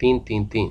3-3-3।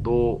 2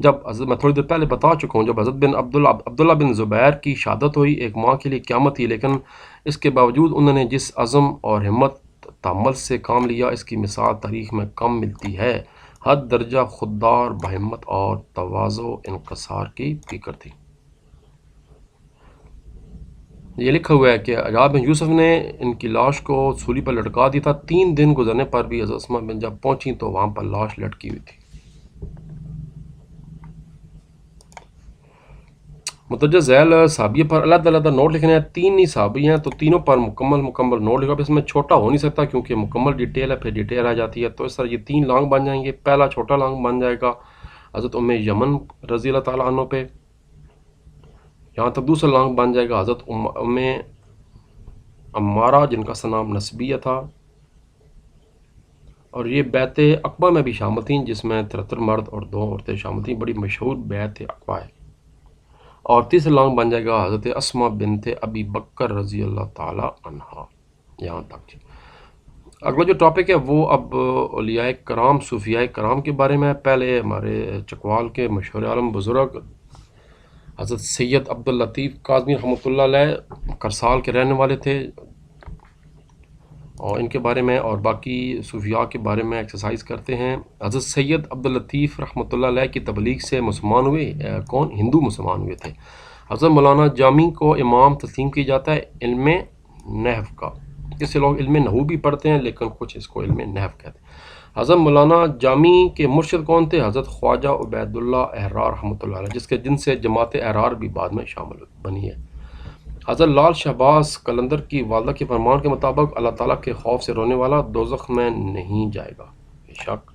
جب حضرت، میں تھوڑی دیر پہلے بتا چکا ہوں، جب حضرت بن عبداللہ بن زبیر کی شہادت ہوئی، ایک ماں کے لیے قیامت تھی، لیکن اس کے باوجود انہوں نے جس عزم اور ہمت تحمل سے کام لیا، اس کی مثال تاریخ میں کم ملتی ہے۔ حد درجہ خوددار، بہمت اور تواضع و انکسار کی فکر تھی۔ یہ لکھا ہوا ہے کہ حجاج بن یوسف نے ان کی لاش کو سولی پر لٹکا دیا تھا۔ 3 دن گزرنے پر بھی حضرت اسماء بن جب پہنچی تو وہاں پر لاش لٹکی ہوئی تھی۔ متوجہ ذیل صحابیہ پر علیحدہ علیحدہ نوٹ لکھنے ہیں۔ 3 ہی صحابی ہیں تو تینوں پر مکمل نوٹ لکھا۔ اس میں چھوٹا ہو نہیں سکتا کیونکہ مکمل ڈیٹیل ہے، پھر ڈیٹیل آ جاتی ہے، تو اس طرح یہ 3 لانگ بن جائیں گے۔ پہلا چھوٹا لانگ بن جائے گا حضرت ام یمن رضی اللہ تعالیٰ عنہ پہ، یہاں تک دوسرا لانگ بن جائے گا حضرت ام عمارہ جن کا نام نسبیہ تھا، اور یہ بیعت عقبہ میں بھی شامل تھیں جس میں 73 مرد اور 2 عورتیں شامل تھیں، بڑی مشہور بیعت عقبہ ہے۔ اور تیسرا لانگ بن جائے گا حضرت اسماء بنت ابی بکر رضی اللہ تعالی عنہا، یہاں تک۔ اگلا جو ٹاپک ہے وہ اب اولیاء کرام، صوفیاء کرام کے بارے میں۔ پہلے ہمارے چکوال کے مشہور عالم بزرگ حضرت سید عبداللطیف کاظمی رحمۃ اللہ علیہ کرسال کے رہنے والے تھے، اور ان کے بارے میں اور باقی صوفیاء کے بارے میں ایکسرسائز کرتے ہیں۔ حضرت سید عبداللطیف رحمۃ اللہ علیہ کی تبلیغ سے مسلمان ہوئے، کون؟ ہندو مسلمان ہوئے تھے۔ حضرت مولانا جامی کو امام تسلیم کی جاتا ہے علم نحو کا، اسے لوگ علم نحو بھی پڑھتے ہیں لیکن کچھ اس کو علم نحو کہتے ہیں۔ حضرت مولانا جامی کے مرشد کون تھے؟ حضرت خواجہ عبید اللہ احرار رحمۃ اللہ علیہ، جن سے جماعت احرار بھی بعد میں شامل بنی ہے۔ حضرت لال شہباز قلندر کی والدہ کے فرمان کے مطابق اللہ تعالیٰ کے خوف سے رونے والا دوزخ میں نہیں جائے گا، بے شک۔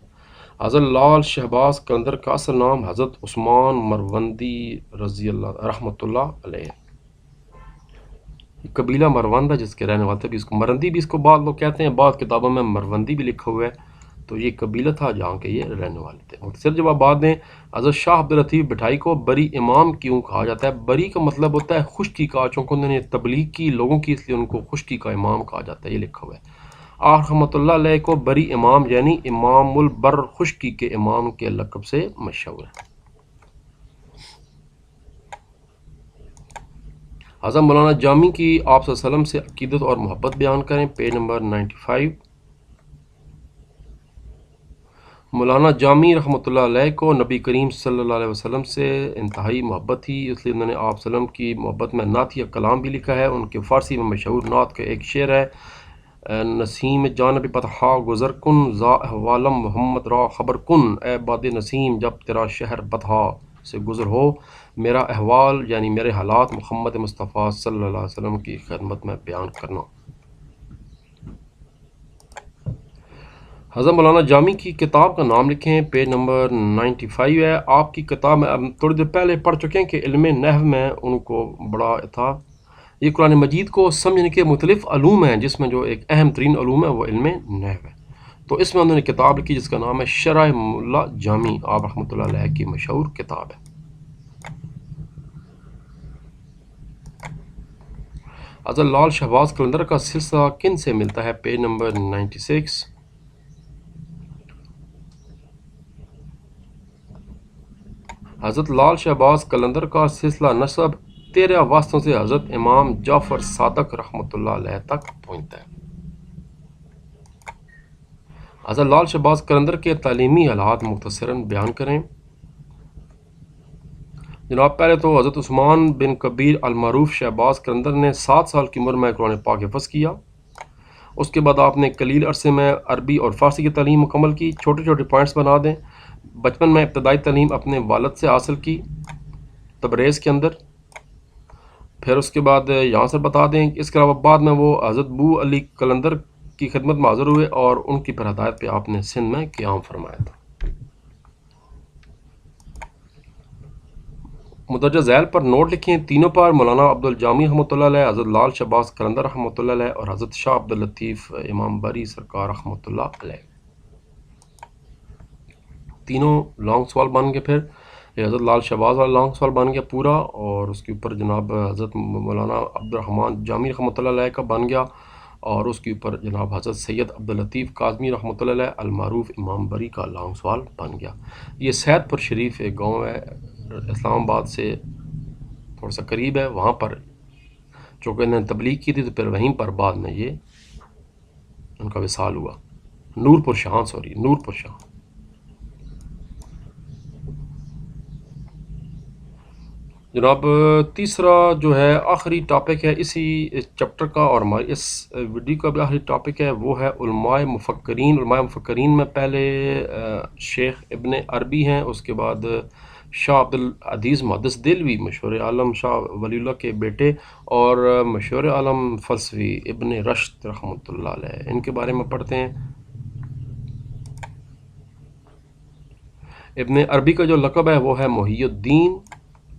حضرت لال شہباز قلندر کا اصل نام حضرت عثمان مروندی رضی اللہ رحمۃ اللہ علیہ، قبیلہ مروند ہے جس کے رہنے والے تھے، بھی اس کو مرندی بھی اس کو بعض لوگ کہتے ہیں، بعض کتابوں میں مروندی بھی لکھا ہوا ہے، تو یہ قبیلہ تھا جہاں کے یہ رہنے والے تھے۔ مختصر جواب بعد دیں، حضرت شاہ عبداللطیف بٹھائی کو بری امام کیوں کہا جاتا ہے؟ بری کا مطلب ہوتا ہے خشکی کا، چونکہ انہوں نے تبلیغ کی لوگوں کی، اس لیے ان کو خشکی کا امام کہا جاتا ہے، یہ لکھا ہوا ہے۔ آق رحمۃ اللہ علیہ کو بری امام یعنی امام البر، خشکی کے امام کے لقب سے مشہور ہے۔ حضرت مولانا جامی کی آپ صلی اللہ علیہ وسلم سے عقیدت اور محبت بیان کریں، پیج نمبر 95۔ مولانا جامی رحمۃ اللہ علیہ کو نبی کریم صلی اللہ علیہ وسلم سے انتہائی محبت تھی، اس لیے انہوں نے آپ صلی اللہ علیہ وسلم کی محبت میں نعتیہ کلام بھی لکھا ہے۔ ان کے فارسی میں مشہور نعت کا ایک شعر ہے، نسیم جانب بطحا گزر کن، ذا احوالم محمد را خبر کن، اے باد نسیم جب تیرا شہر بطحا سے گزر ہو، میرا احوال یعنی میرے حالات محمد مصطفیٰ صلی اللہ علیہ وسلم کی خدمت میں بیان کرنا۔ حضرت مولانا جامی کی کتاب کا نام لکھیں، پیج نمبر 95 ہے۔ آپ کی کتاب میں تھوڑی دیر پہلے پڑھ چکے ہیں کہ علم نحو میں ان کو بڑا تھا۔ یہ قرآن مجید کو سمجھنے کے مختلف علوم ہیں، جس میں جو ایک اہم ترین علوم ہے وہ علم نحو ہے، تو اس میں انہوں نے کتاب لکھی جس کا نام ہے شرح ملا جامی، آپ رحمۃ اللہ علیہ کی مشہور کتاب ہے۔ حضرت لال شہباز قلندر کا سلسلہ کن سے ملتا ہے؟ Page number 96۔ حضرت لال شہباز قلندر کا سلسلہ نسب 13 واسطوں سے حضرت امام جعفر صادق رحمۃ اللہ علیہ تک پہنچتا ہے۔ حضرت لال شہباز قلندر کے تعلیمی حالات مختصراً بیان کریں۔ جناب، پہلے تو حضرت عثمان بن کبیر المعروف شہباز قلندر نے 7 سال کی عمر میں قرآن پاک حفظ کیا۔ اس کے بعد آپ نے قلیل عرصے میں عربی اور فارسی کی تعلیم مکمل کی۔ چھوٹے چھوٹے پوائنٹس بنا دیں۔ بچپن میں ابتدائی تعلیم اپنے والد سے حاصل کی تبریز کے اندر، پھر اس کے بعد یہاں سے بتا دیں، اس کے علاوہ بعد میں وہ حضرت بو علی قلندر کی خدمت میں حاضر ہوئے اور ان کی پر ہدایت پہ آپ نے سندھ میں قیام فرمایا تھا۔ مدرجہ ذیل پر نوٹ لکھیں، تینوں پر مولانا عبدالجامی رحمۃ اللہ علیہ، حضرت لال شہباز قلندر رحمۃ اللہ علیہ اور حضرت شاہ عبداللطیف امام باری سرکار رحمۃ اللہ علیہ۔ تینوں لانگ سوال بن گئے۔ پھر یہ حضرت لال شہباز والا لانگ سوال بن گیا پورا، اور اس کے اوپر جناب حضرت مولانا عبدالرحمن جامی رحمۃ اللہ علیہ کا بن گیا، اور اس کے اوپر جناب حضرت سید عبداللطیف کاظمی رحمۃ اللہ علیہ المعروف امام بری کا لانگ سوال بن گیا۔ یہ سید پور شریف ایک گاؤں ہے اسلام آباد سے تھوڑا سا قریب ہے، وہاں پر چونکہ انہوں نے تبلیغ کی تھی تو پھر وہیں پر بعد میں یہ ان کا وصال ہوا۔ نور پور شاہ۔ جناب تیسرا جو ہے آخری ٹاپک ہے اسی چپٹر کا اور ہماری اس ویڈیو کا بھی آخری ٹاپک ہے، وہ ہے علماء مفکرین۔ علماء مفکرین میں پہلے شیخ ابن عربی ہیں، اس کے بعد شاہ عبدالعزیز محدث دہلوی مشہور عالم شاہ ولی اللہ کے بیٹے، اور مشہور عالم فلسفی ابن رشد رحمۃ اللہ علیہ، ان کے بارے میں پڑھتے ہیں۔ ابن عربی کا جو لقب ہے وہ ہے محی الدین،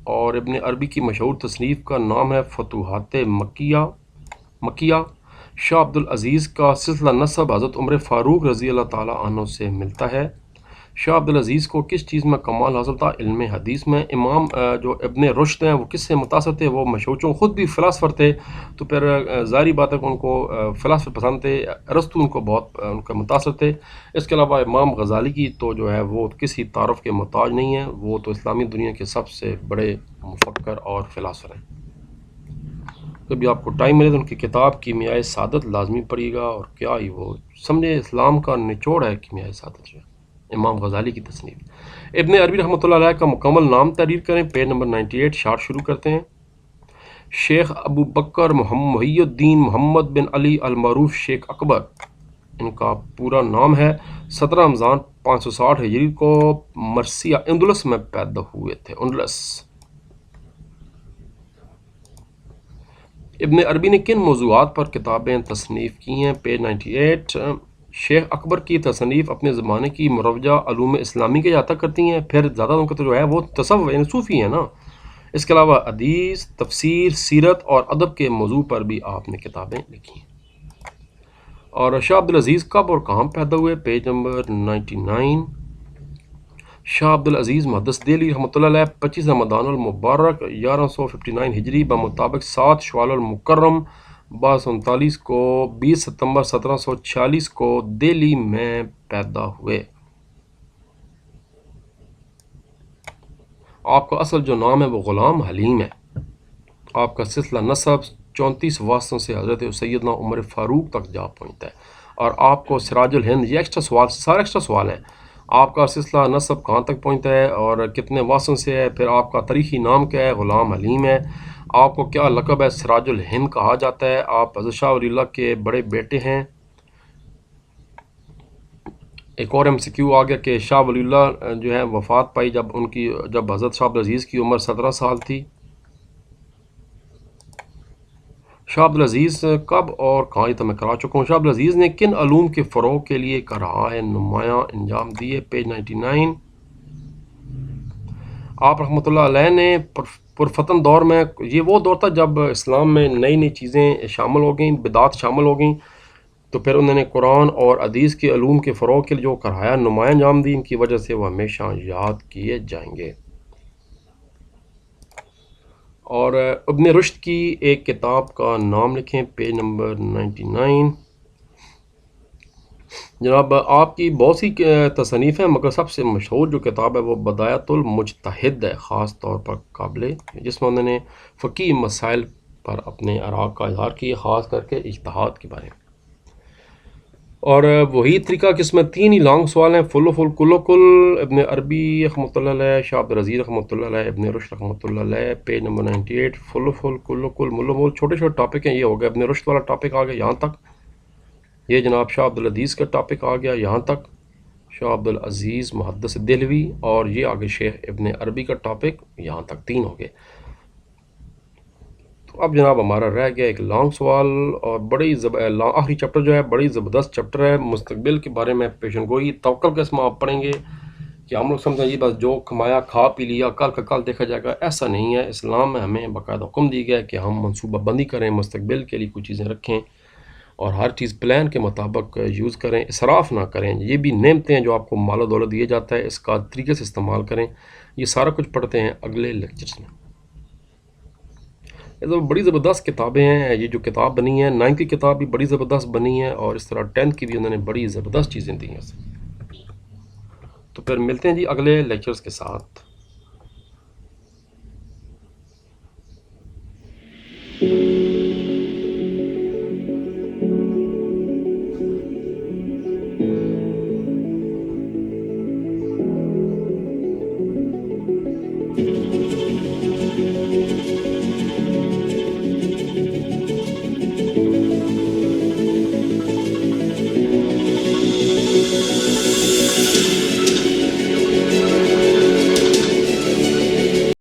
اور ابن عربی کی مشہور تصنیف کا نام ہے فتوحات مکیہ۔ شاہ عبدالعزیز کا سلسلہ نسب حضرت عمر فاروق رضی اللہ تعالیٰ عنہ سے ملتا ہے۔ شاہ عبدالعزیز کو کس چیز میں کمال حاصل تھا؟ علم حدیث میں۔ امام جو ابن رشد ہیں وہ کس سے متاثر تھے؟ وہ مشہور چونکہ خود بھی فلاسفر تھے تو پھر ظاہری بات ہے کہ ان کو فلاسفر پسند تھے، ارسطو ان کو بہت ان کا متاثر تھے۔ اس کے علاوہ امام غزالی کی تو جو ہے وہ کسی تعارف کے محتاج نہیں ہیں، وہ تو اسلامی دنیا کے سب سے بڑے مفکر اور فلاسفر ہیں۔ کبھی آپ کو ٹائم ملے تو ان کی کتاب کیمیائے سعادت لازمی پڑھیے گا، اور کیا ہی وہ سمجھے اسلام کا نچوڑ ہے کیمیائے سعادت جو ہے امام غزالی کی تصنیف۔ ابن عربی رحمۃ اللہ علیہ کا مکمل نام تحریر کریں، پیج نمبر 98 شارٹ شروع کرتے ہیں۔ شیخ ابو بکر محی الدین محمد بن علی المعروف شیخ اکبر، ان کا پورا نام ہے۔ 17 رمضان 560 ہجری کو مرثیہ اندلس میں پیدا ہوئے تھے، اندلس۔ ابن عربی نے کن موضوعات پر کتابیں تصنیف کی ہیں؟ پیج 98۔ شیخ اکبر کی تصنیف اپنے زمانے کی مروجہ علوم اسلامی کے جاتا کرتی ہیں، پھر زیادہ ان کا تو جو ہے وہ تصوف یعنی صوفی ہیں نا۔ اس کے علاوہ حدیث، تفسیر، سیرت اور ادب کے موضوع پر بھی آپ نے کتابیں لکھی ہیں۔ اور شاہ عبدالعزیز کب اور کہاں پیدا ہوئے؟ Page number 99۔ شاہ عبدالعزیز محدث دہلوی رحمۃ اللہ علیہ 25 رمضان المبارک 1159 ہجری بمطابق 7 شوال المکرم 1239 کو 20 ستمبر 1746 کو دہلی میں پیدا ہوئے۔ آپ کا اصل جو نام ہے وہ غلام حلیم ہے۔ آپ کا سلسلہ نسب 34 واسطوں سے حضرت سیدنا عمر فاروق تک جا پہنچتا ہے، اور آپ کو سراج الہند یہ ایکسٹرا سوال، سارے ایکسٹرا سوال ہیں۔ آپ کا سلسلہ نسب کہاں تک پہنچتا ہے اور کتنے واسطوں سے ہے؟ پھر آپ کا تاریخی نام کیا ہے؟ غلام حلیم ہے۔ آپ کو کیا لقب ہے؟ سراج الہند کہا جاتا ہے۔ آپ حضرت شاہ ولی اللہ کے بڑے بیٹے ہیں۔ ایک اور MCQ آ گیا کہ شاہ ولی اللہ جو ہے وفات پائی جب حضرت شاہ عبدالعزیز کی عمر 17 سال تھی۔ شاہ عبدالعزیز کب اور کہاں، یہ تو میں کرا چکا ہوں۔ شاہ عبدالعزیز نے کن علوم کے فروغ کے لیے کرائے نمایاں انجام دیے؟ پیج 99۔ آپ رحمۃ اللہ علیہ نے پرفتن دور میں، یہ وہ دور تھا جب اسلام میں نئی نئی چیزیں شامل ہو گئیں، بدعات شامل ہو گئیں، تو پھر انہوں نے قرآن اور حدیث کے علوم کے فروغ کے لیے جو کرایہ نمایاں انجام دی، ان کی وجہ سے وہ ہمیشہ یاد کیے جائیں گے۔ اور ابن رشد کی ایک کتاب کا نام لکھیں، پیج نمبر 99۔ جناب آپ کی بہت سی تصنیف ہیں، مگر سب سے مشہور جو کتاب ہے وہ بدایت المجتہد ہے، خاص طور پر قابل، جس میں انہوں نے فقہی مسائل پر اپنے آراء کا اظہار کیا، خاص کر کے اجتہاد کے بارے میں۔ اور وہی طریقہ کہ اس میں 3 ہی لانگ سوال ہیں، فل و فل کل و کل، ابن عربی رحمۃ اللہ علیہ، شاہ عبدالعزیز رحمۃ اللہ علیہ، ابن رشد رحمۃ اللہ علیہ، پیج نمبر 98۔ فل و فل کل و کل مل و مول، چھوٹے چھوٹے ٹاپک ہیں۔ یہ ہو گیا ابن رشد والا ٹاپک آ گیا یہاں تک، یہ جناب شاہ عبدالعزیز کا ٹاپک آ گیا یہاں تک، شاہ عبدالعزیز محدث دہلوی، اور یہ آگے شیخ ابن عربی کا ٹاپک یہاں تک 3 ہو گئے۔ اب جناب ہمارا رہ گیا ایک لانگ سوال، اور آخری چپٹر جو ہے بڑی زبردست چپٹر ہے، مستقبل کے بارے میں پیشن گوئی۔ توکل کا اس میں آپ پڑھیں گے کہ ہم لوگ سمجھیں یہ بس جو کمایا کھا پی لیا، کل کا کل دیکھا جائے گا، ایسا نہیں ہے۔ اسلام میں ہمیں باقاعدہ حکم دی گیا ہے کہ ہم منصوبہ بندی کریں، مستقبل کے لیے کچھ چیزیں رکھیں، اور ہر چیز پلان کے مطابق یوز کریں، اسراف نہ کریں۔ یہ بھی نعمتیں ہیں جو آپ کو مال و دولت دیا جاتا ہے، اس کا طریقے سے استعمال کریں۔ یہ سارا کچھ پڑھتے ہیں اگلے لیکچرز میں۔ یہ تو بڑی زبردست کتابیں ہیں. یہ جو کتاب بنی ہے 9th کی کتاب بھی بڑی زبردست بنی ہے، اور اس طرح 10th کی بھی انہوں نے بڑی زبردست چیزیں دی ہیں. تو پھر ملتے ہیں جی اگلے لیکچرز کے ساتھ.